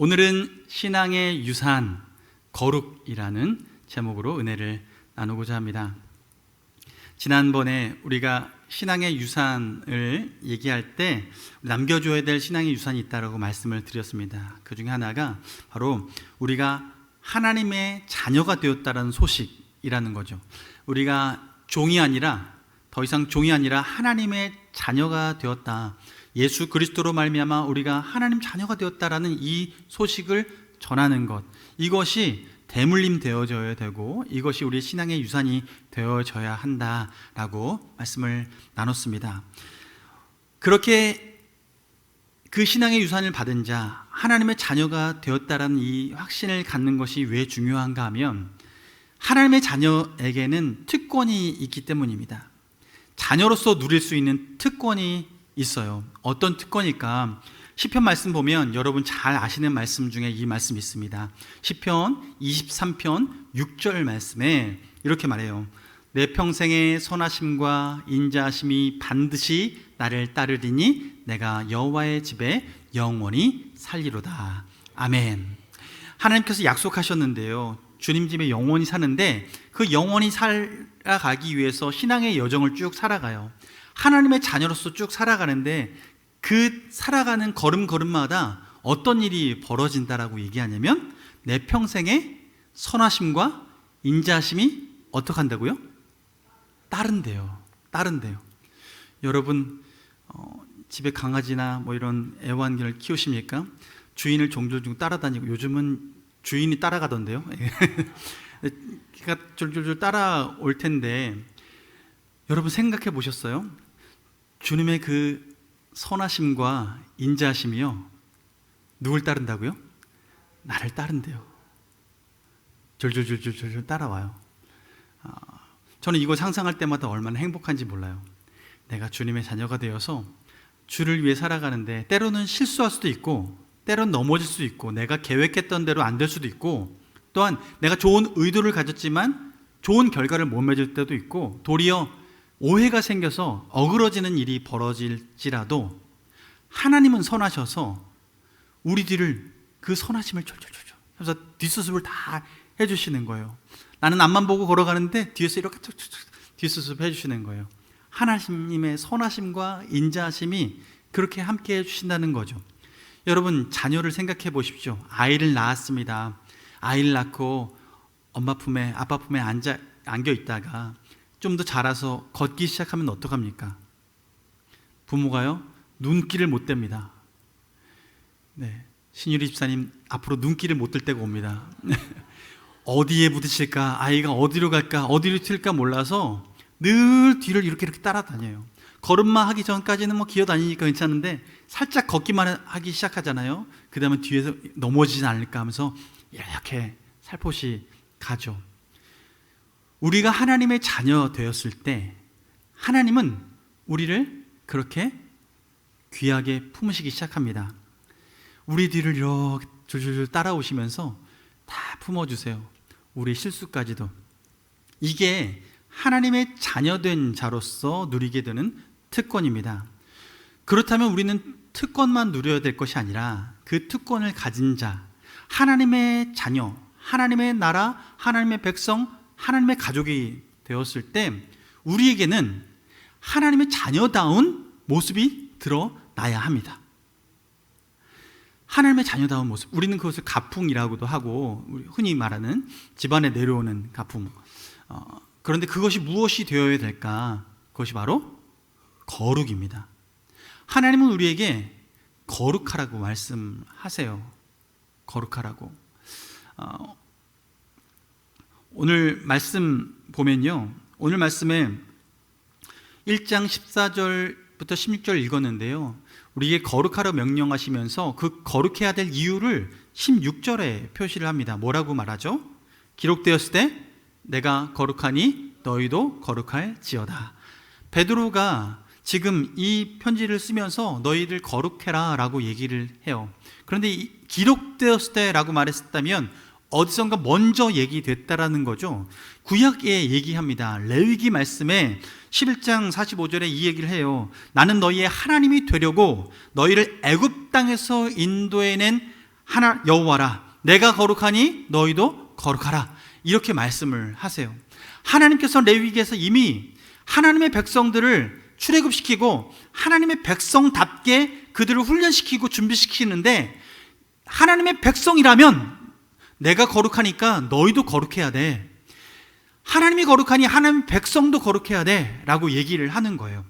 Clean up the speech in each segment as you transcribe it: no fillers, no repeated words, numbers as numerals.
오늘은 신앙의 유산, 거룩이라는 제목으로 은혜를 나누고자 합니다. 지난번에 우리가 신앙의 유산을 얘기할 때 남겨줘야 될 신앙의 유산이 있다고 말씀을 드렸습니다. 그 중에 하나가 바로 우리가 하나님의 자녀가 되었다는 소식이라는 거죠. 우리가 종이 아니라, 더 이상 종이 아니라 하나님의 자녀가 되었다. 예수 그리스도로 말미암아 우리가 하나님 자녀가 되었다라는 이 소식을 전하는 것, 이것이 대물림 되어져야 되고 이것이 우리 신앙의 유산이 되어져야 한다라고 말씀을 나눴습니다. 그렇게 그 신앙의 유산을 받은 자, 하나님의 자녀가 되었다라는 이 확신을 갖는 것이 왜 중요한가 하면 하나님의 자녀에게는 특권이 있기 때문입니다. 자녀로서 누릴 수 있는 특권이 있어요. 어떤 특권일까? 시편 말씀 보면 여러분 잘 아시는 말씀 중에 이 말씀이 있습니다. 시편 23편 6절 말씀에 이렇게 말해요. 내 평생의 선하심과 인자하심이 반드시 나를 따르리니 내가 여호와의 집에 영원히 살리로다. 아멘. 하나님께서 약속하셨는데요, 주님 집에 영원히 사는데 그 영원히 살아가기 위해서 신앙의 여정을 쭉 살아가요. 하나님의 자녀로서 쭉 살아가는데 그 살아가는 걸음걸음마다 어떤 일이 벌어진다라고 얘기하냐면 내 평생의 선하심과 인자하심이 어떻게 한다고요? 따른대요. 여러분 집에 강아지나 뭐 이런 애완견을 키우십니까? 주인을 종종 따라다니고, 요즘은 주인이 따라가던데요. 걔가 졸졸졸 따라올 텐데 여러분 생각해 보셨어요? 주님의 그 선하심과 인자하심이요, 누굴 따른다고요? 나를 따른대요. 졸졸졸졸 따라와요. 저는 이거 상상할 때마다 얼마나 행복한지 몰라요. 내가 주님의 자녀가 되어서 주를 위해 살아가는데 때로는 실수할 수도 있고, 때로는 넘어질 수도 있고, 내가 계획했던 대로 안 될 수도 있고, 또한 내가 좋은 의도를 가졌지만 좋은 결과를 못 맺을 때도 있고, 도리어 오해가 생겨서 어그러지는 일이 벌어질지라도 하나님은 선하셔서 우리 뒤를 그 선하심을 졸졸졸 하면서 뒷수습을 다 해주시는 거예요. 나는 앞만 보고 걸어가는데 뒤에서 이렇게 뒷수습 해주시는 거예요. 하나님의 선하심과 인자하심이 그렇게 함께 해주신다는 거죠. 여러분 자녀를 생각해 보십시오. 아이를 낳았습니다. 아이를 낳고 엄마 품에, 아빠 품에 안겨 있다가 좀 더 자라서 걷기 시작하면 어떡합니까? 부모가요, 눈길을 못 댑니다. 네, 신유리 집사님 앞으로 눈길을 못 댈 때가 옵니다. 어디에 부딪힐까, 아이가 어디로 갈까, 어디로 튈까 몰라서 늘 뒤를 이렇게 따라다녀요. 걸음마 하기 전까지는 뭐 기어다니니까 괜찮은데 살짝 걷기만 하기 시작하잖아요. 그 다음에 뒤에서 넘어지지 않을까 하면서 이렇게 살포시 가죠. 우리가 하나님의 자녀 되었을 때 하나님은 우리를 그렇게 귀하게 품으시기 시작합니다. 우리 뒤를 이렇게 줄줄줄 따라오시면서 다 품어주세요. 우리 실수까지도. 이게 하나님의 자녀된 자로서 누리게 되는 특권입니다. 그렇다면 우리는 특권만 누려야 될 것이 아니라 그 특권을 가진 자, 하나님의 자녀, 하나님의 나라, 하나님의 백성, 하나님의 가족이 되었을 때 우리에게는 하나님의 자녀다운 모습이 드러나야 합니다. 하나님의 자녀다운 모습, 우리는 그것을 가풍이라고도 하고 흔히 말하는 집안에 내려오는 가풍. 그런데 그것이 무엇이 되어야 될까? 그것이 바로 거룩입니다. 하나님은 우리에게 거룩하라고 말씀하세요. 거룩하라고. 오늘 말씀 보면요, 오늘 말씀에 1장 14절부터 16절 읽었는데요, 우리에게 거룩하라고 명령하시면서 그 거룩해야 될 이유를 16절에 표시를 합니다. 뭐라고 말하죠? 기록되었을 때 내가 거룩하니 너희도 거룩할지어다. 베드로가 지금 이 편지를 쓰면서 너희들 거룩해라 라고 얘기를 해요. 그런데 기록되었을 때 라고 말했다면 어디선가 먼저 얘기됐다라는 거죠. 구약에 얘기합니다. 레위기 말씀에 11장 45절에 이 얘기를 해요. 나는 너희의 하나님이 되려고 너희를 애굽 땅에서 인도해낸 하나 여호와라 내가 거룩하니 너희도 거룩하라 이렇게 말씀을 하세요. 하나님께서 레위기에서 이미 하나님의 백성들을 출애굽시키고 하나님의 백성답게 그들을 훈련시키고 준비시키는데 하나님의 백성이라면 내가 거룩하니까 너희도 거룩해야 돼. 하나님이 거룩하니 하나님의 백성도 거룩해야 돼 라고 얘기를 하는 거예요.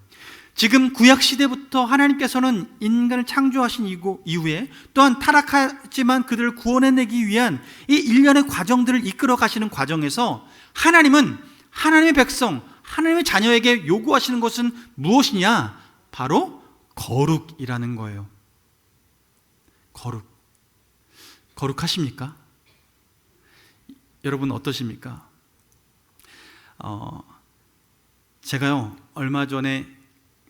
지금 구약시대부터 하나님께서는 인간을 창조하신 이후에 또한 타락하지만 그들을 구원해내기 위한 이 일련의 과정들을 이끌어 가시는 과정에서 하나님은 하나님의 백성, 하나님의 자녀에게 요구하시는 것은 무엇이냐? 바로 거룩이라는 거예요. 거룩하십니까? 여러분 어떠십니까? 제가요 얼마 전에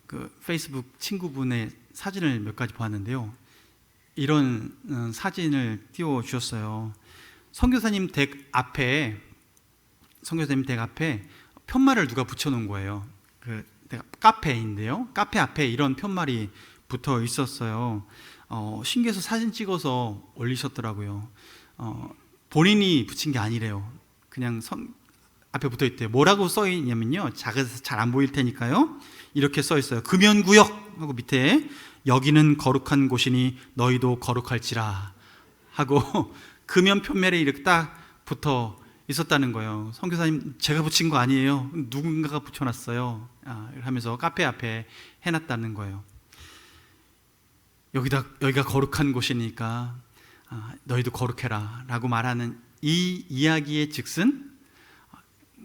그 페이스북 친구분의 사진을 몇 가지 보았는데요, 이런 사진을 띄워주셨어요. 선교사님 댁 앞에 편말을 누가 붙여놓은 거예요. 그 카페인데요, 카페 앞에 이런 편말이 붙어 있었어요. 신기해서 사진 찍어서 올리셨더라고요. 본인이 붙인 게 아니래요. 그냥 앞에 붙어 있대요. 뭐라고 써 있냐면요, 작아서 잘 안 보일 테니까요, 이렇게 써 있어요. 금연구역 하고 밑에 여기는 거룩한 곳이니 너희도 거룩할지라 하고 금연 편멜에 이렇게 딱 붙어 있었다는 거예요. 선교사님 제가 붙인 거 아니에요, 누군가가 붙여놨어요 하면서 카페 앞에 해놨다는 거예요. 여기가 거룩한 곳이니까 너희도 거룩해라 라고 말하는 이 이야기의 즉슨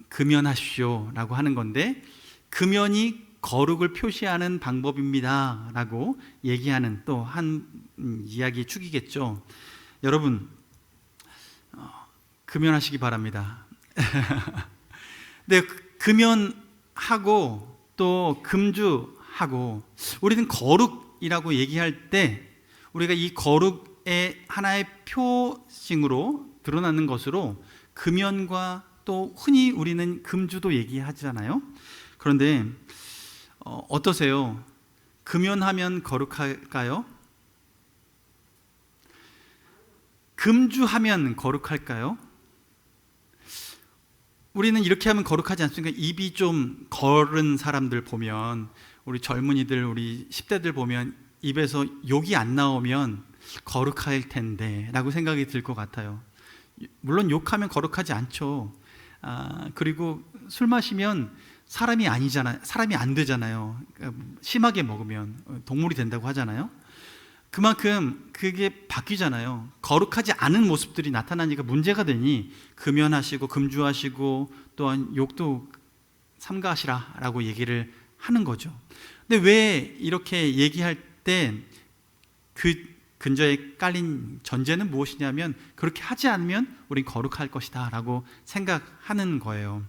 금연하십시오 라고 하는 건데, 금연이 거룩을 표시하는 방법입니다 라고 얘기하는 또 한 이야기의 축이겠죠. 여러분 금연하시기 바랍니다. 네, 금연하고 또 금주하고 우리는 거룩이라고 얘기할 때 우리가 이 거룩의 하나의 표징으로 드러나는 것으로 금연과 또 흔히 우리는 금주도 얘기하잖아요. 그런데 어떠세요? 금연하면 거룩할까요? 금주하면 거룩할까요? 우리는 이렇게 하면 거룩하지 않습니까? 입이 좀 거른 사람들 보면, 우리 젊은이들, 우리 10대들 보면 입에서 욕이 안 나오면 거룩할 텐데 라고 생각이 들 것 같아요. 물론 욕하면 거룩하지 않죠. 그리고 술 마시면 사람이 안 되잖아요. 심하게 먹으면 동물이 된다고 하잖아요. 그만큼 그게 바뀌잖아요. 거룩하지 않은 모습들이 나타나니까 문제가 되니 금연하시고 금주하시고 또한 욕도 삼가하시라라고 얘기를 하는 거죠. 근데 왜 이렇게 얘기할 때 그 근저에 깔린 전제는 무엇이냐면, 그렇게 하지 않으면 우린 거룩할 것이다 라고 생각하는 거예요.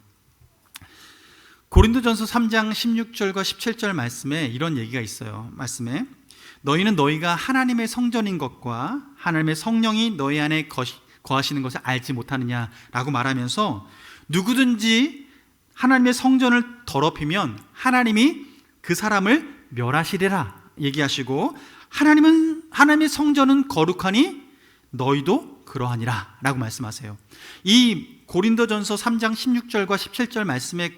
고린도전서 3장 16절과 17절 말씀에 이런 얘기가 있어요. 말씀에 너희는 너희가 하나님의 성전인 것과 하나님의 성령이 너희 안에 거하시는 것을 알지 못하느냐라고 말하면서, 누구든지 하나님의 성전을 더럽히면 하나님이 그 사람을 멸하시리라 얘기하시고, 하나님의 성전은 거룩하니 너희도 그러하니라 라고 말씀하세요. 이 고린도전서 3장 16절과 17절 말씀에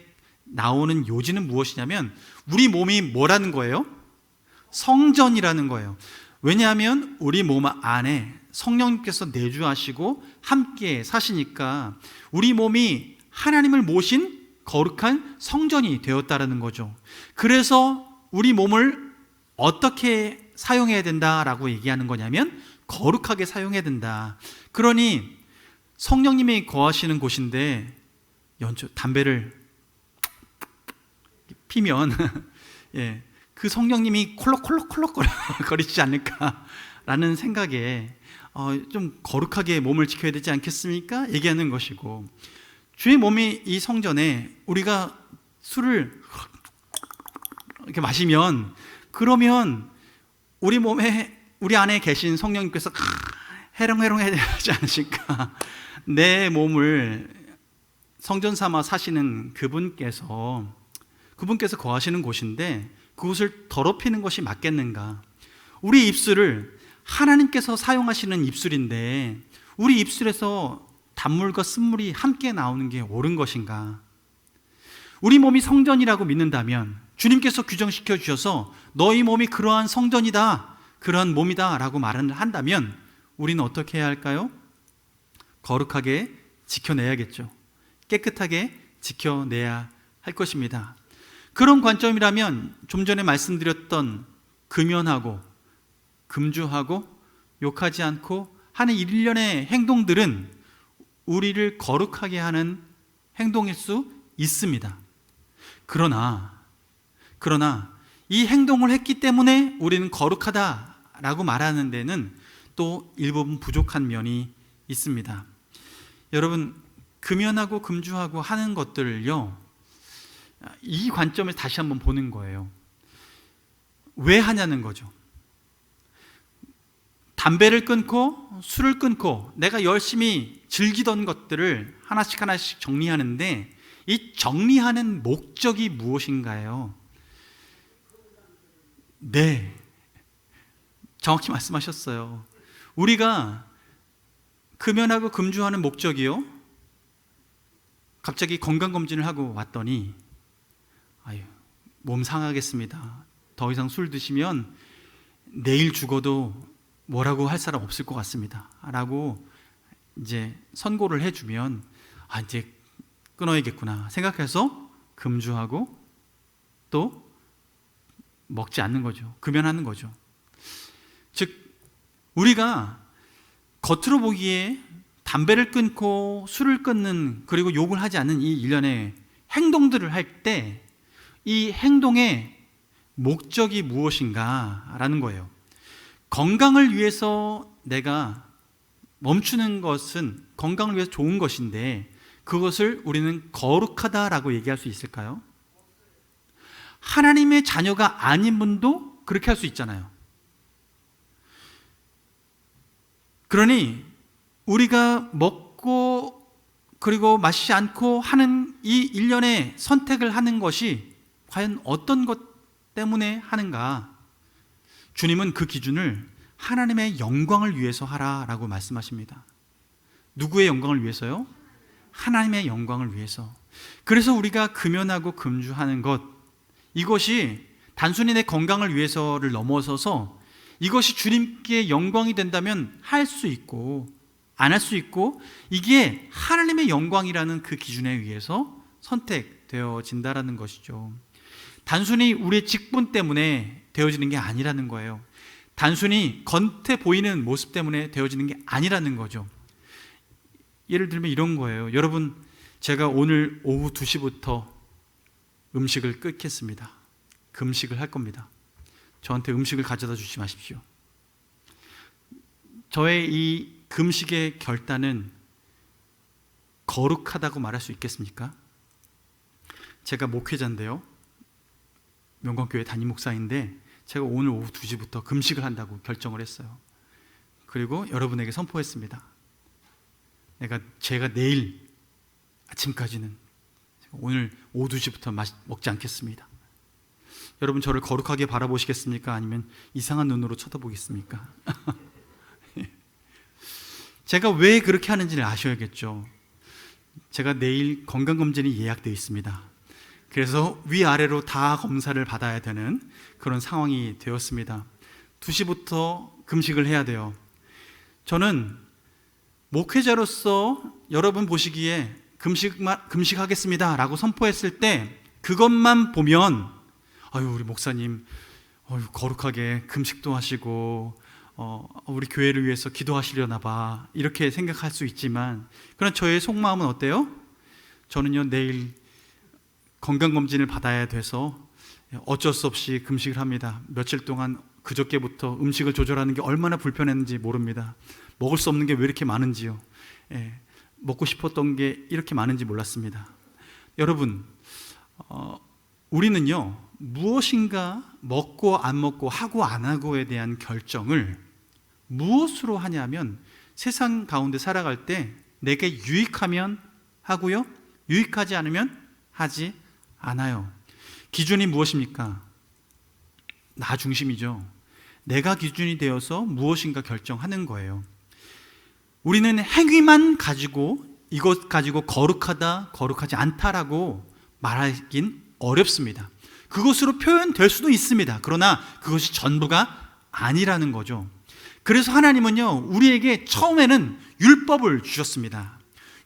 나오는 요지는 무엇이냐면, 우리 몸이 뭐라는 거예요? 성전이라는 거예요. 왜냐하면 우리 몸 안에 성령님께서 내주하시고 함께 사시니까 우리 몸이 하나님을 모신 거룩한 성전이 되었다라는 거죠. 그래서 우리 몸을 어떻게 사용해야 된다라고 얘기하는 거냐면, 거룩하게 사용해야 된다. 그러니 성령님이 거하시는 곳인데 담배를 피면 예, 그 성령님이 콜록콜록 거리지 않을까라는 생각에 좀 거룩하게 몸을 지켜야 되지 않겠습니까? 얘기하는 것이고, 주의 몸이 이 성전에 우리가 술을 이렇게 마시면, 그러면 우리 몸에, 우리 안에 계신 성령님께서 해롱해롱해야 되지 않으실까? 내 몸을 성전 삼아 사시는 그분께서 거하시는 곳인데 그곳을 더럽히는 것이 맞겠는가? 우리 입술을 하나님께서 사용하시는 입술인데 우리 입술에서 단물과 쓴물이 함께 나오는 게 옳은 것인가? 우리 몸이 성전이라고 믿는다면 주님께서 규정시켜 주셔서 너희 몸이 그러한 성전이다, 그러한 몸이다 라고 말을 한다면 우리는 어떻게 해야 할까요? 거룩하게 지켜내야겠죠. 깨끗하게 지켜내야 할 것입니다. 그런 관점이라면 좀 전에 말씀드렸던 금연하고 금주하고 욕하지 않고 하는 일련의 행동들은 우리를 거룩하게 하는 행동일 수 있습니다. 그러나 이 행동을 했기 때문에 우리는 거룩하다라고 말하는 데는 또 일부분 부족한 면이 있습니다. 여러분, 금연하고 금주하고 하는 것들을요, 이 관점에서 다시 한번 보는 거예요. 왜 하냐는 거죠. 담배를 끊고 술을 끊고 내가 열심히 즐기던 것들을 하나씩 정리하는데 이 정리하는 목적이 무엇인가요? 네, 정확히 말씀하셨어요. 우리가 금연하고 금주하는 목적이요, 갑자기 건강검진을 하고 왔더니 몸 상하겠습니다. 더 이상 술 드시면 내일 죽어도 뭐라고 할 사람 없을 것 같습니다 라고 이제 선고를 해주면 이제 끊어야겠구나 생각해서 금주하고 또 먹지 않는 거죠. 금연하는 거죠. 즉 우리가 겉으로 보기에 담배를 끊고 술을 끊는, 그리고 욕을 하지 않는 이 일련의 행동들을 할 때 이 행동의 목적이 무엇인가 라는 거예요. 건강을 위해서 내가 멈추는 것은 건강을 위해서 좋은 것인데 그것을 우리는 거룩하다라고 얘기할 수 있을까요? 하나님의 자녀가 아닌 분도 그렇게 할 수 있잖아요. 그러니 우리가 먹고 그리고 마시지 않고 하는 이 일련의 선택을 하는 것이 과연 어떤 것 때문에 하는가? 주님은 그 기준을 하나님의 영광을 위해서 하라라고 말씀하십니다. 누구의 영광을 위해서요? 하나님의 영광을 위해서. 그래서 우리가 금연하고 금주하는 것, 이것이 단순히 내 건강을 위해서를 넘어서서 이것이 주님께 영광이 된다면 할 수 있고 안 할 수 있고, 이게 하나님의 영광이라는 그 기준에 의해서 선택되어진다라는 것이죠. 단순히 우리의 직분 때문에 되어지는 게 아니라는 거예요. 단순히 겉에 보이는 모습 때문에 되어지는 게 아니라는 거죠. 예를 들면 이런 거예요. 여러분, 제가 오늘 오후 2시부터 음식을 끊겠습니다. 금식을 할 겁니다. 저한테 음식을 가져다 주지 마십시오. 저의 이 금식의 결단은 거룩하다고 말할 수 있겠습니까? 제가 목회자인데요, 명광교회 담임 목사인데 제가 오늘 오후 2시부터 금식을 한다고 결정을 했어요. 그리고 여러분에게 선포했습니다. 제가 내일 아침까지는 오늘 오후 2시부터 먹지 않겠습니다. 여러분, 저를 거룩하게 바라보시겠습니까? 아니면 이상한 눈으로 쳐다보겠습니까? 제가 왜 그렇게 하는지를 아셔야겠죠. 제가 내일 건강검진이 예약되어 있습니다. 그래서 위아래로 다 검사를 받아야 되는 그런 상황이 되었습니다. 2시부터 금식을 해야 돼요. 저는 목회자로서 여러분 보시기에 금식하겠습니다 라고 선포했을 때 그것만 보면 우리 목사님 거룩하게 금식도 하시고 우리 교회를 위해서 기도하시려나 봐, 이렇게 생각할 수 있지만, 그런 저의 속마음은 어때요? 저는요, 내일 건강검진을 받아야 돼서 어쩔 수 없이 금식을 합니다. 며칠 동안 그저께부터 음식을 조절하는 게 얼마나 불편했는지 모릅니다. 먹을 수 없는 게 왜 이렇게 많은지요. 먹고 싶었던 게 이렇게 많은지 몰랐습니다. 여러분, 우리는요, 무엇인가 먹고 안 먹고 하고 안 하고에 대한 결정을 무엇으로 하냐면 세상 가운데 살아갈 때 내게 유익하면 하고요, 유익하지 않으면 하지 않아요. 기준이 무엇입니까? 나 중심이죠. 내가 기준이 되어서 무엇인가 결정하는 거예요. 우리는 행위만 가지고 이것 가지고 거룩하다, 거룩하지 않다라고 말하긴 어렵습니다. 그것으로 표현될 수도 있습니다. 그러나 그것이 전부가 아니라는 거죠. 그래서 하나님은요, 우리에게 처음에는 율법을 주셨습니다.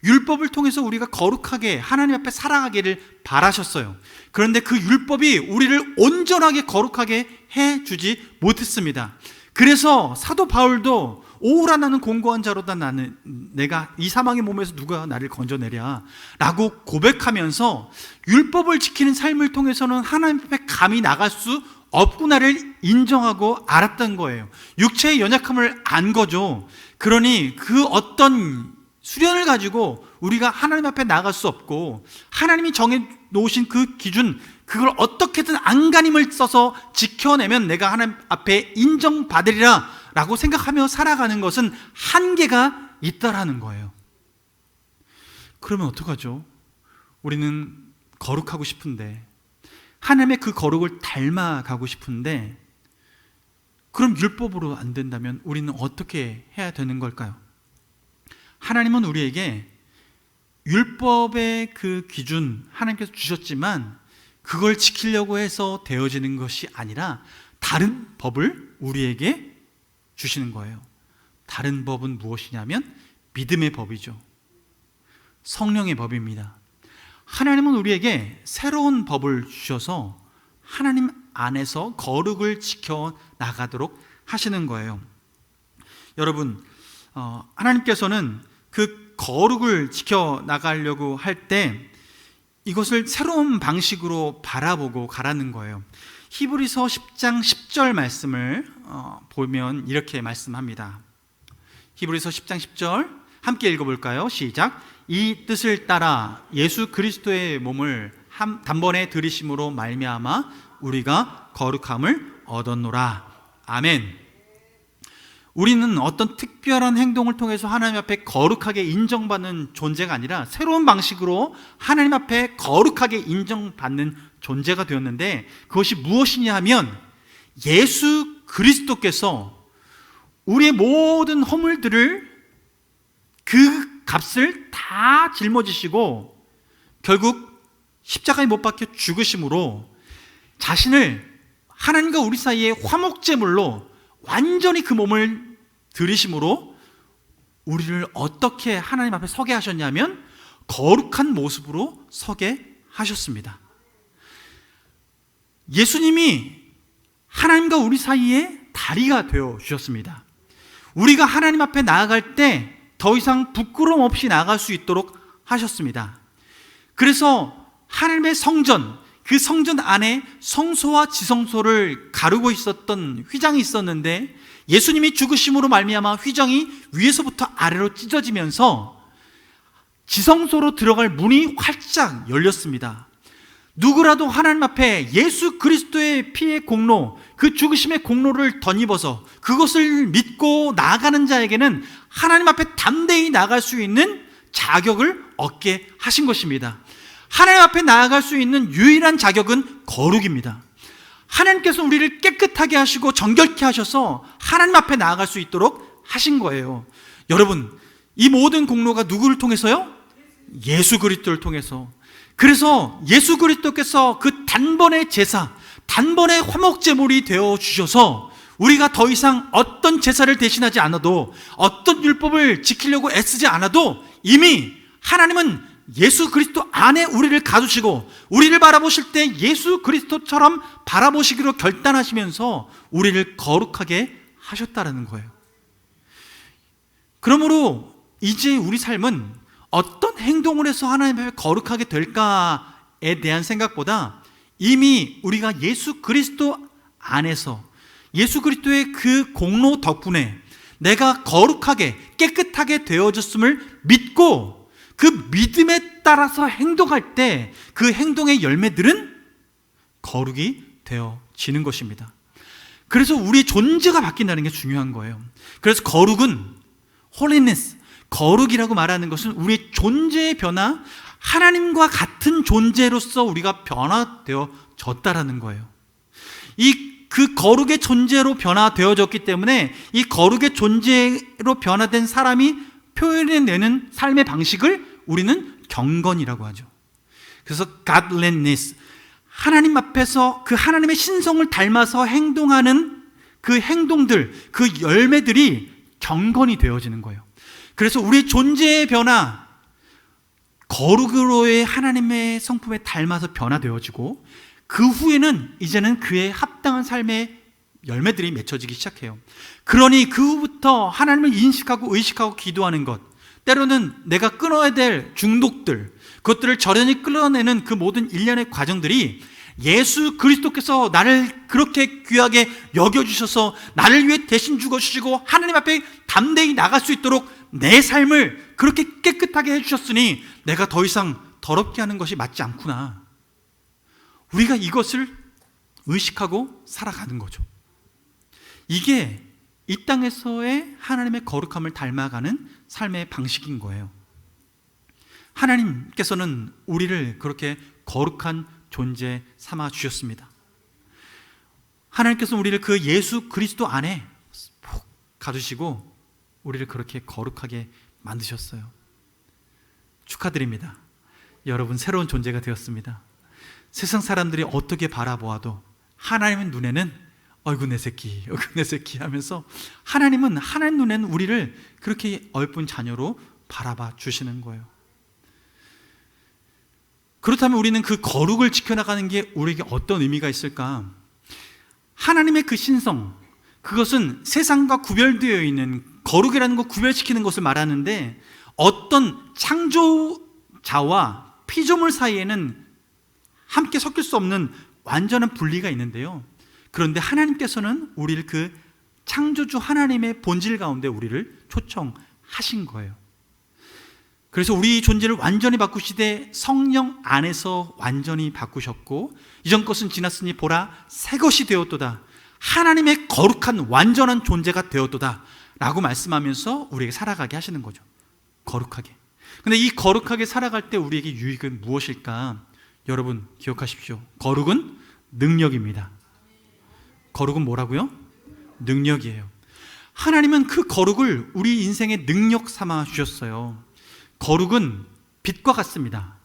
율법을 통해서 우리가 거룩하게 하나님 앞에 살아가기를 바라셨어요. 그런데 그 율법이 우리를 온전하게 거룩하게 해주지 못했습니다. 그래서 사도 바울도 오라 나는 공고한 자로다, 나는 내가 이 사망의 몸에서 누가 나를 건져내랴 라고 고백하면서 율법을 지키는 삶을 통해서는 하나님 앞에 감히 나갈 수 없구나를 인정하고 알았던 거예요. 육체의 연약함을 안 거죠. 그러니 그 어떤 수련을 가지고 우리가 하나님 앞에 나갈 수 없고, 하나님이 정해 놓으신 그 기준, 그걸 어떻게든 안간힘을 써서 지켜내면 내가 하나님 앞에 인정받으리라 라고 생각하며 살아가는 것은 한계가 있다라는 거예요. 그러면 어떡하죠? 우리는 거룩하고 싶은데, 하나님의 그 거룩을 닮아가고 싶은데, 그럼 율법으로 안 된다면 우리는 어떻게 해야 되는 걸까요? 하나님은 우리에게 율법의 그 기준 하나님께서 주셨지만 그걸 지키려고 해서 되어지는 것이 아니라 다른 법을 우리에게 주시는 거예요. 다른 법은 무엇이냐면 믿음의 법이죠. 성령의 법입니다. 하나님은 우리에게 새로운 법을 주셔서 하나님 안에서 거룩을 지켜 나가도록 하시는 거예요. 여러분, 하나님께서는 그 거룩을 지켜 나가려고 할 때 이것을 새로운 방식으로 바라보고 가라는 거예요. 히브리서 10장 10절 말씀을 보면 이렇게 말씀합니다. 히브리서 10장 10절 함께 읽어볼까요? 시작. 이 뜻을 따라 예수 그리스도의 몸을 단번에 들이심으로 말미암아 우리가 거룩함을 얻었노라. 아멘. 우리는 어떤 특별한 행동을 통해서 하나님 앞에 거룩하게 인정받는 존재가 아니라 새로운 방식으로 하나님 앞에 거룩하게 인정받는 존재가 되었는데, 그것이 무엇이냐 하면 예수 그리스도께서 우리의 모든 허물들을, 그 값을 다 짊어지시고 결국 십자가에 못 박혀 죽으심으로 자신을 하나님과 우리 사이의 화목제물로 완전히 그 몸을 들이심으로 우리를 어떻게 하나님 앞에 서게 하셨냐면 거룩한 모습으로 서게 하셨습니다. 예수님이 하나님과 우리 사이에 다리가 되어 주셨습니다. 우리가 하나님 앞에 나아갈 때 더 이상 부끄러움 없이 나아갈 수 있도록 하셨습니다. 그래서 하나님의 성전, 그 성전 안에 성소와 지성소를 가르고 있었던 휘장이 있었는데, 예수님이 죽으심으로 말미암아 휘장이 위에서부터 아래로 찢어지면서 지성소로 들어갈 문이 활짝 열렸습니다. 누구라도 하나님 앞에 예수 그리스도의 피의 공로, 그 죽으심의 공로를 덧입어서 그것을 믿고 나아가는 자에게는 하나님 앞에 담대히 나아갈 수 있는 자격을 얻게 하신 것입니다. 하나님 앞에 나아갈 수 있는 유일한 자격은 거룩입니다. 하나님께서 우리를 깨끗하게 하시고 정결케 하셔서 하나님 앞에 나아갈 수 있도록 하신 거예요. 여러분, 이 모든 공로가 누구를 통해서요? 예수 그리스도를 통해서. 그래서 예수 그리스도께서 그 단번의 제사, 단번의 화목제물이 되어 주셔서 우리가 더 이상 어떤 제사를 대신하지 않아도, 어떤 율법을 지키려고 애쓰지 않아도 이미 하나님은 예수 그리스도 안에 우리를 가두시고 우리를 바라보실 때 예수 그리스도처럼 바라보시기로 결단하시면서 우리를 거룩하게 하셨다라는 거예요. 그러므로 이제 우리 삶은 어떤 행동을 해서 하나님 앞에 거룩하게 될까에 대한 생각보다 이미 우리가 예수 그리스도 안에서 예수 그리스도의 그 공로 덕분에 내가 거룩하게 깨끗하게 되어졌음을 믿고 그 믿음에 따라서 행동할 때 그 행동의 열매들은 거룩이 되어지는 것입니다. 그래서 우리의 존재가 바뀐다는 게 중요한 거예요. 그래서 거룩은 holiness, 거룩이라고 말하는 것은 우리의 존재의 변화, 하나님과 같은 존재로서 우리가 변화되어졌다라는 거예요. 이 그 거룩의 존재로 변화되어졌기 때문에 이 거룩의 존재로 변화된 사람이 표현해내는 삶의 방식을 우리는 경건이라고 하죠. 그래서 godliness, 하나님 앞에서 그 하나님의 신성을 닮아서 행동하는 그 행동들, 그 열매들이 경건이 되어지는 거예요. 그래서 우리의 존재의 변화, 거룩으로의 하나님의 성품에 닮아서 변화되어지고, 그 후에는 이제는 그에 합당한 삶의 열매들이 맺혀지기 시작해요. 그러니 그 후부터 하나님을 인식하고 의식하고 기도하는 것, 때로는 내가 끊어야 될 중독들, 그것들을 절연히 끌어내는 그 모든 일련의 과정들이 예수 그리스도께서 나를 그렇게 귀하게 여겨주셔서 나를 위해 대신 죽어주시고 하나님 앞에 담대히 나갈 수 있도록 내 삶을 그렇게 깨끗하게 해주셨으니 내가 더 이상 더럽게 하는 것이 맞지 않구나. 우리가 이것을 의식하고 살아가는 거죠. 이게 이 땅에서의 하나님의 거룩함을 닮아가는 삶의 방식인 거예요. 하나님께서는 우리를 그렇게 거룩한 존재 삼아 주셨습니다. 하나님께서 우리를 그 예수 그리스도 안에 푹 가두시고 우리를 그렇게 거룩하게 만드셨어요. 축하드립니다. 여러분 새로운 존재가 되었습니다. 세상 사람들이 어떻게 바라보아도 하나님의 눈에는 어이구 내 새끼, 어이구 내 새끼 하면서 하나님은 하나님 눈에는 우리를 그렇게 어여쁜 자녀로 바라봐 주시는 거예요. 그렇다면 우리는 그 거룩을 지켜나가는 게 우리에게 어떤 의미가 있을까? 하나님의 그 신성, 그것은 세상과 구별되어 있는, 거룩이라는 것 구별시키는 것을 말하는데, 어떤 창조자와 피조물 사이에는 함께 섞일 수 없는 완전한 분리가 있는데요, 그런데 하나님께서는 우리를 그 창조주 하나님의 본질 가운데 우리를 초청하신 거예요. 그래서 우리 존재를 완전히 바꾸시되 성령 안에서 완전히 바꾸셨고, 이전 것은 지났으니 보라 새 것이 되었도다, 하나님의 거룩한 완전한 존재가 되었도다 라고 말씀하면서 우리에게 살아가게 하시는 거죠. 거룩하게. 근데 이 거룩하게 살아갈 때 우리에게 유익은 무엇일까? 여러분 기억하십시오. 거룩은 능력입니다. 거룩은 뭐라고요? 능력이에요. 하나님은 그 거룩을 우리 인생의 능력 삼아 주셨어요. 거룩은 빛과 같습니다.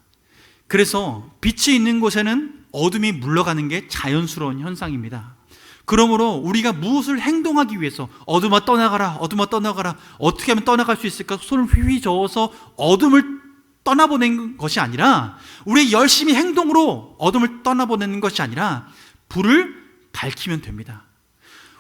그래서 빛이 있는 곳에는 어둠이 물러가는 게 자연스러운 현상입니다. 그러므로 우리가 무엇을 행동하기 위해서 어둠아 떠나가라, 어둠아 떠나가라, 어떻게 하면 떠나갈 수 있을까? 손을 휘휘 저어서 어둠을 떠나보내는 것이 아니라, 우리 열심히 행동으로 어둠을 떠나보내는 것이 아니라 불을 밝히면 됩니다.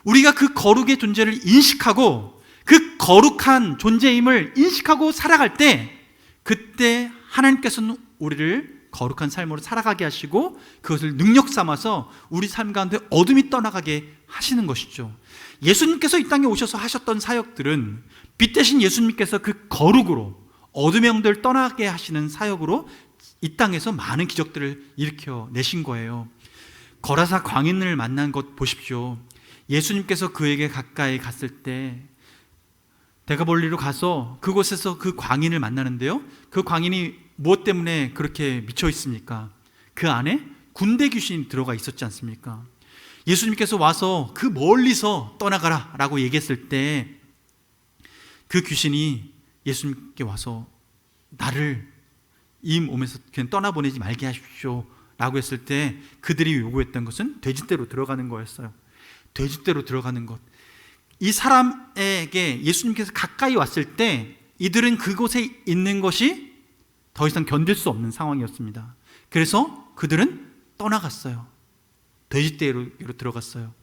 우리가 그 거룩의 존재를 인식하고 그 거룩한 존재임을 인식하고 살아갈 때, 그때 하나님께서는 우리를 거룩한 삶으로 살아가게 하시고 그것을 능력 삼아서 우리 삶 가운데 어둠이 떠나가게 하시는 것이죠. 예수님께서 이 땅에 오셔서 하셨던 사역들은 빛 대신 예수님께서 그 거룩으로 어둠의 영들을 떠나게 하시는 사역으로 이 땅에서 많은 기적들을 일으켜 내신 거예요. 거라사 광인을 만난 것 보십시오. 예수님께서 그에게 가까이 갔을 때 데가볼리로 가서 그곳에서 그 광인을 만나는데요, 그 광인이 무엇 때문에 그렇게 미쳐 있습니까? 그 안에 군대 귀신이 들어가 있었지 않습니까? 예수님께서 와서 그 멀리서 떠나가라 라고 얘기했을 때 그 귀신이 예수님께 와서 나를 이 몸에서 그냥 떠나보내지 말게 하십시오 라고 했을 때 그들이 요구했던 것은 돼지떼로 들어가는 거였어요. 돼지떼로 들어가는 것. 이 사람에게 예수님께서 가까이 왔을 때 이들은 그곳에 있는 것이 더 이상 견딜 수 없는 상황이었습니다. 그래서 그들은 떠나갔어요. 돼지떼로 들어갔어요.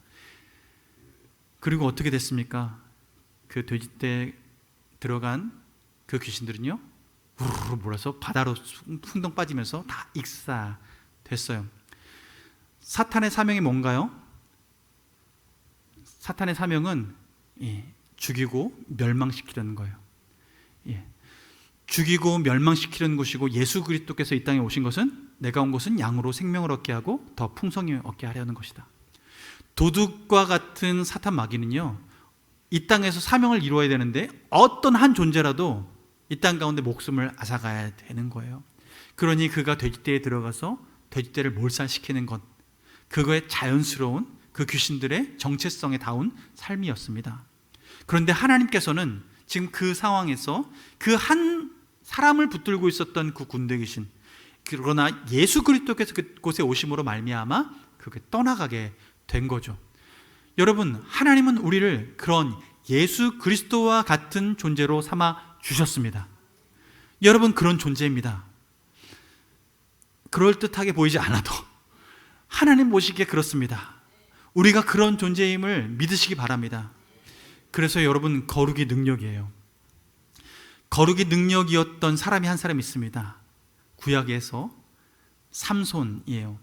그리고 어떻게 됐습니까? 그 돼지떼 들어간 그 귀신들은요, 우르르 몰아서 바다로 풍덩 빠지면서 다 익사됐어요. 사탄의 사명이 뭔가요? 사탄의 사명은 죽이고 멸망시키려는 거예요. 죽이고 멸망시키려는 것이고, 예수 그리스도께서 이 땅에 오신 것은 내가 온 것은 양으로 생명을 얻게 하고 더 풍성히 얻게 하려는 것이다. 도둑과 같은 사탄 마귀는요, 이 땅에서 사명을 이루어야 되는데 어떤 한 존재라도 이 땅 가운데 목숨을 앗아가야 되는 거예요. 그러니 그가 돼지떼에 들어가서 돼지떼를 몰살시키는 것, 그거의 자연스러운 그 귀신들의 정체성에 닿은 삶이었습니다. 그런데 하나님께서는 지금 그 상황에서 그 한 사람을 붙들고 있었던 그 군대 귀신, 그러나 예수 그리스도께서 그곳에 오심으로 말미암아 그게 떠나가게 된 거죠. 여러분, 하나님은 우리를 그런 예수 그리스도와 같은 존재로 삼아 주셨습니다. 여러분, 그런 존재입니다. 그럴듯하게 보이지 않아도 하나님 보시기에 그렇습니다. 우리가 그런 존재임을 믿으시기 바랍니다. 그래서 여러분, 거룩이 능력이에요. 거룩이 능력이었던 사람이 한 사람 있습니다. 구약에서 삼손이에요.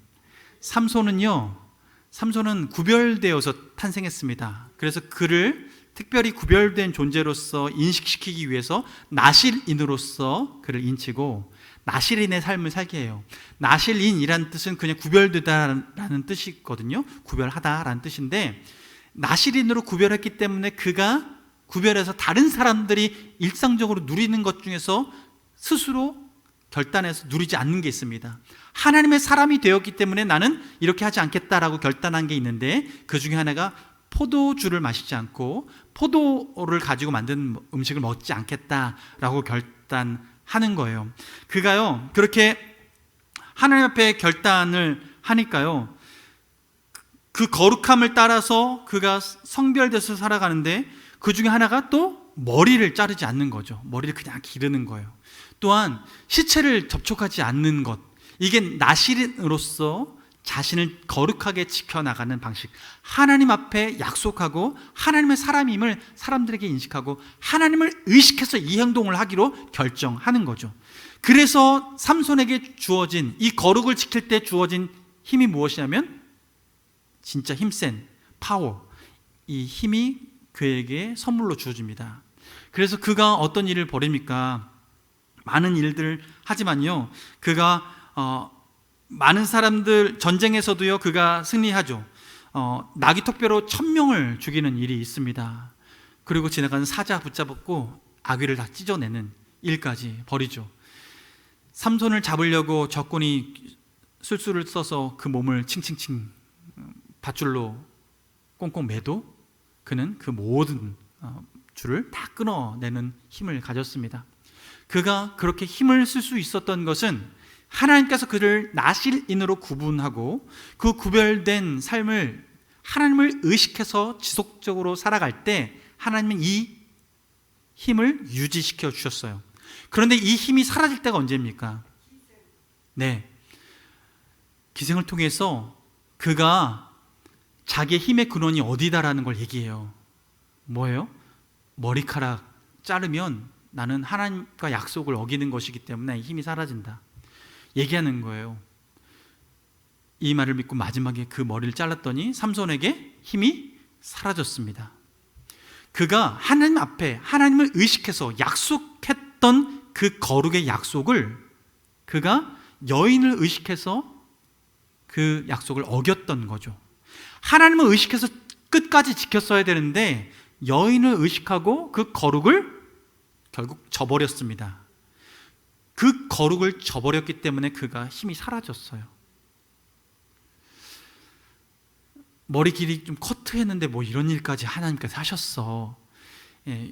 삼손은 구별되어서 탄생했습니다. 그래서 그를 특별히 구별된 존재로서 인식시키기 위해서 나실인으로서 그를 인치고 나실인의 삶을 살게 해요. 나실인이라는 뜻은 그냥 구별되다라는 뜻이거든요. 구별하다라는 뜻인데, 나실인으로 구별했기 때문에 그가 구별해서 다른 사람들이 일상적으로 누리는 것 중에서 스스로 결단해서 누리지 않는 게 있습니다. 하나님의 사람이 되었기 때문에 나는 이렇게 하지 않겠다라고 결단한 게 있는데, 그 중에 하나가 포도주를 마시지 않고 포도를 가지고 만든 음식을 먹지 않겠다라고 결단하는 거예요. 그가요, 그렇게 하나님 앞에 결단을 하니까요, 그 거룩함을 따라서 그가 성별돼서 살아가는데, 그 중에 하나가 또 머리를 자르지 않는 거죠. 머리를 그냥 기르는 거예요. 또한 시체를 접촉하지 않는 것, 이게 나실인으로서 자신을 거룩하게 지켜나가는 방식, 하나님 앞에 약속하고 하나님의 사람임을 사람들에게 인식하고 하나님을 의식해서 이 행동을 하기로 결정하는 거죠. 그래서 삼손에게 주어진, 이 거룩을 지킬 때 주어진 힘이 무엇이냐면 진짜 힘센 파워, 이 힘이 그에게 선물로 주어집니다. 그래서 그가 어떤 일을 벌입니까? 많은 일들을 하지만요, 그가 많은 사람들, 전쟁에서도요 그가 승리하죠. 나귀 턱뼈로 1000명을 죽이는 일이 있습니다. 그리고 지나가는 사자 붙잡고 아귀를 다 찢어내는 일까지 벌이죠. 삼손을 잡으려고 적군이 술수를 써서 그 몸을 칭칭칭 밧줄로 꽁꽁 매도 그는 그 모든 줄을 다 끊어내는 힘을 가졌습니다. 그가 그렇게 힘을 쓸 수 있었던 것은 하나님께서 그를 나실인으로 구분하고 그 구별된 삶을 하나님을 의식해서 지속적으로 살아갈 때 하나님은 이 힘을 유지시켜 주셨어요. 그런데 이 힘이 사라질 때가 언제입니까? 네, 기생을 통해서 그가 자기의 힘의 근원이 어디다라는 걸 얘기해요. 뭐예요? 머리카락 자르면 나는 하나님과 약속을 어기는 것이기 때문에 힘이 사라진다 얘기하는 거예요. 이 말을 믿고 마지막에 그 머리를 잘랐더니 삼손에게 힘이 사라졌습니다. 그가 하나님 앞에 하나님을 의식해서 약속했던 그 거룩의 약속을 그가 여인을 의식해서 그 약속을 어겼던 거죠. 하나님을 의식해서 끝까지 지켰어야 되는데 여인을 의식하고 그 거룩을 결국 저버렸습니다. 그 거룩을 저버렸기 때문에 그가 힘이 사라졌어요. 머리 길이 좀 커트했는데 뭐 이런 일까지 하나님께서 하셨어.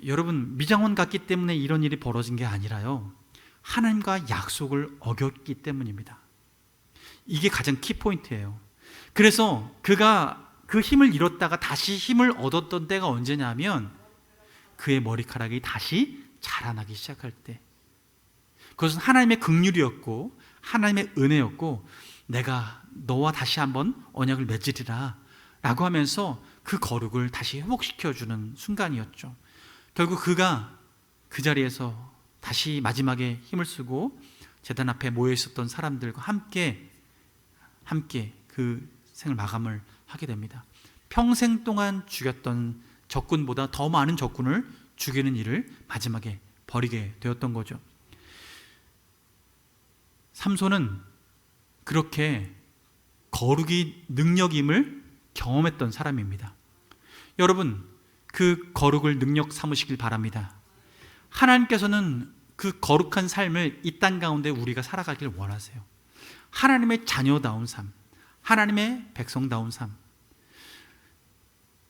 여러분, 미장원 같기 때문에 이런 일이 벌어진 게 아니라요, 하나님과 약속을 어겼기 때문입니다. 이게 가장 키포인트예요. 그래서 그가 그 힘을 잃었다가 다시 힘을 얻었던 때가 언제냐면 그의 머리카락이 다시 자라나기 시작할 때, 그것은 하나님의 긍휼이었고 하나님의 은혜였고 내가 너와 다시 한번 언약을 맺으리라 라고 하면서 그 거룩을 다시 회복시켜주는 순간이었죠. 결국 그가 그 자리에서 다시 마지막에 힘을 쓰고 제단 앞에 모여 있었던 사람들과 함께 그 생을 마감을 하게 됩니다. 평생 동안 죽였던 적군보다 더 많은 적군을 죽이는 일을 마지막에 벌이게 되었던 거죠. 삼손은 그렇게 거룩이 능력임을 경험했던 사람입니다. 여러분, 그 거룩을 능력 삼으시길 바랍니다. 하나님께서는 그 거룩한 삶을 이 땅 가운데 우리가 살아가길 원하세요. 하나님의 자녀다운 삶, 하나님의 백성다운 삶.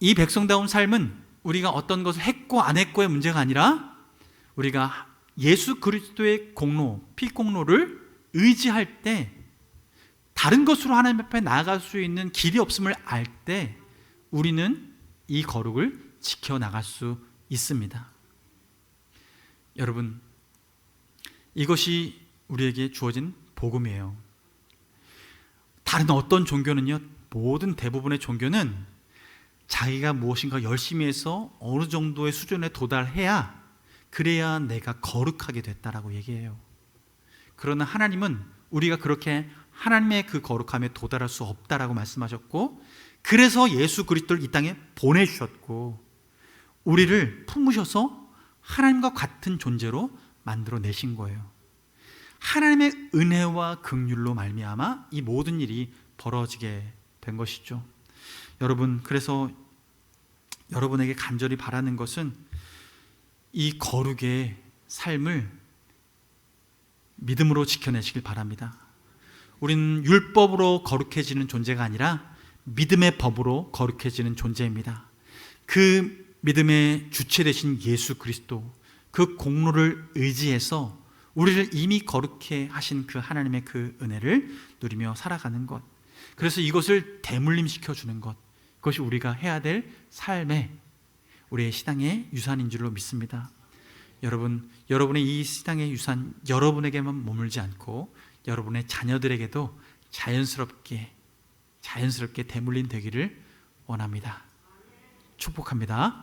이 백성다운 삶은 우리가 어떤 것을 했고 안 했고의 문제가 아니라 우리가 예수 그리스도의 공로, 피공로를 의지할 때 다른 것으로 하나님 앞에 나아갈 수 있는 길이 없음을 알 때 우리는 이 거룩을 지켜나갈 수 있습니다. 여러분, 이것이 우리에게 주어진 복음이에요. 다른 어떤 종교는요, 모든 대부분의 종교는 자기가 무엇인가 열심히 해서 어느 정도의 수준에 도달해야 그래야 내가 거룩하게 됐다라고 얘기해요. 그러나 하나님은 우리가 그렇게 하나님의 그 거룩함에 도달할 수 없다라고 말씀하셨고, 그래서 예수 그리스도를 이 땅에 보내주셨고 우리를 품으셔서 하나님과 같은 존재로 만들어 내신 거예요. 하나님의 은혜와 긍휼로 말미암아 이 모든 일이 벌어지게 된 것이죠. 여러분, 그래서 여러분에게 간절히 바라는 것은 이 거룩의 삶을 믿음으로 지켜내시길 바랍니다. 우리는 율법으로 거룩해지는 존재가 아니라 믿음의 법으로 거룩해지는 존재입니다. 그 믿음의 주체 되신 예수 그리스도, 그 공로를 의지해서 우리를 이미 거룩해 하신 그 하나님의 그 은혜를 누리며 살아가는 것, 그래서 이것을 대물림시켜 주는 것, 그것이 우리가 해야 될 삶의, 우리의 신앙의 유산인 줄로 믿습니다. 여러분, 여러분의 이 신앙의 유산 여러분에게만 머물지 않고 여러분의 자녀들에게도 자연스럽게 대물림 되기를 원합니다. 축복합니다.